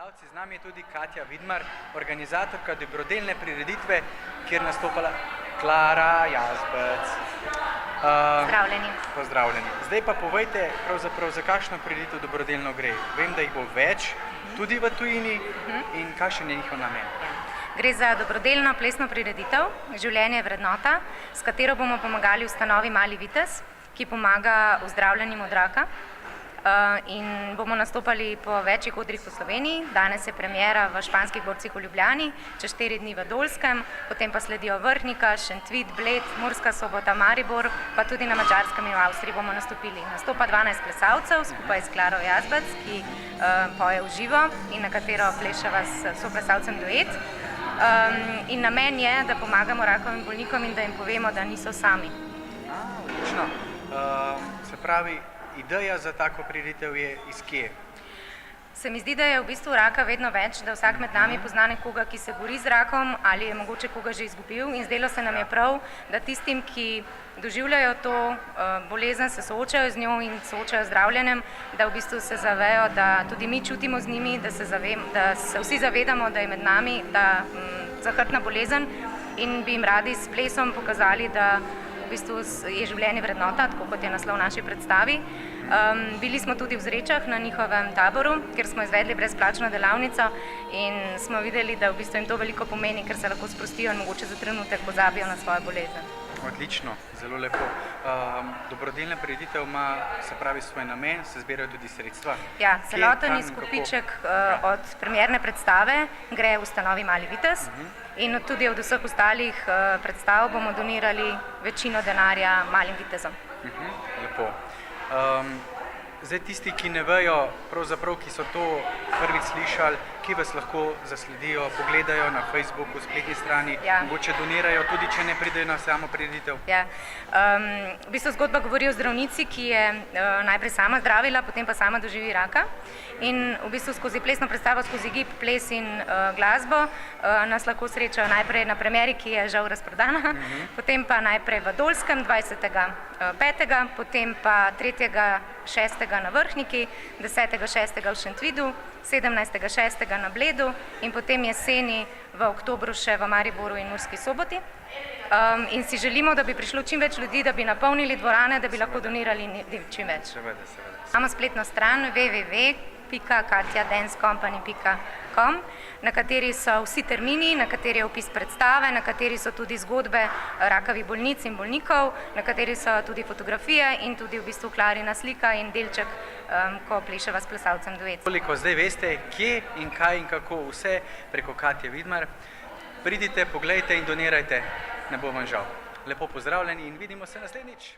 Gledalci, z nami je tudi Katja Vidmar, organizatorka dobrodelne prireditve, kjer nastopala Klara Jazbec. Pozdravljeni. Pozdravljeni. Zdaj pa povejte, pravzaprav za kakšno prireditev dobrodelno gre. Vem, da jih bo več, tudi v tujini, in kakšen je njihov namen? Gre za dobrodelno plesno prireditev Življenje je vrednota, s katero bomo pomagali ustanovi Mali vitez, ki pomaga ozdravljanjem od raka. In bomo nastopali po večjih odrih po Sloveniji. Danes je premiera v Španskih dvorcih v Ljubljani, čez 4 dni v Dolskem, potem pa sledijo Vrhnika, Šentvid, Bled, Murska Sobota, Maribor, pa tudi na Madžarskem in v Avstriji bomo nastopili. Nastopa 12 plesalcev skupaj s Klaro Jazbec, ki poje v živo in na katero pleševa s soplesalcem duet. In namen je, da pomagamo rakavim bolnikom in da jim povemo, da niso sami. Odlično. Se pravi, ideja za tako prireditev je iz kje? Se mi zdi, da je v bistvu raka vedno več, da vsak med nami pozna nekoga, ki se bori z rakom ali je mogoče koga že izgubil, in zdelo se nam je prav, da tistim, ki doživljajo to bolezen, se soočajo z njo in soočajo z zdravljenjem, da v bistvu se zavejo, da tudi mi čutimo z njimi, da se vsi zavedamo, da je med nami zahrbtna bolezen, in bi jim radi s plesom pokazali, da v bistvu je življenje vrednota, tako kot je naslov naši predstavi. Bili smo tudi v Zrečah na njihovem taboru, kjer smo izvedli brezplačno delavnico in smo videli, da v bistvu jim to veliko pomeni, ker se lahko sprostijo in mogoče za trenutek pozabijo na svojo bolezen. Odlično, zelo lepo. Dobrodelna prireditev ima, se pravi, svoj namen, se zbirajo tudi sredstva. Ja, celoten izkupiček od premierne predstave gre v ustanovi Mali vitez in tudi od vseh ostalih predstav bomo donirali večino denarja Malim vitezom. Lepo. Zdaj tisti, ki ne vejo, pravzaprav, ki so to prvič slišali, ki vas lahko zasledijo, pogledajo na Facebooku, spletni strani, mogoče donirajo, tudi če ne pridejo na samo prireditev? Ja. V bistvu zgodba govori o zdravnici, ki je najprej sama zdravila, potem pa sama doživi raka. In v bistvu skozi plesno predstavo, skozi gib, ples in glasbo nas lahko srečajo najprej na premieri, ki je žal razprodana, potem pa najprej v Dolskem 20.5., potem pa 3.6. na Vrhniki, 10.6. v Šentvidu, 17.6. na Bledu in potem jeseni v oktobru še v Mariboru in Murski Soboti. In si želimo, da bi prišlo čim več ljudi, da bi napolnili dvorane, da bi lahko donirali čim več. Imamo spletno stran www.katjadancecompany.com, na kateri so vsi termini, na kateri je opis predstave, na kateri so tudi zgodbe rakavih bolnic in bolnikov, na kateri so tudi fotografije in tudi v bistvu Klarina slika in delček, ko pleševa s plesalcem duet. Koliko zdaj veste, kje in kaj in kako vse preko Katje Vidmar. Pridite, poglejte in donirajte, ne bo vam žal. Lepo pozdravljeni in vidimo se naslednjič.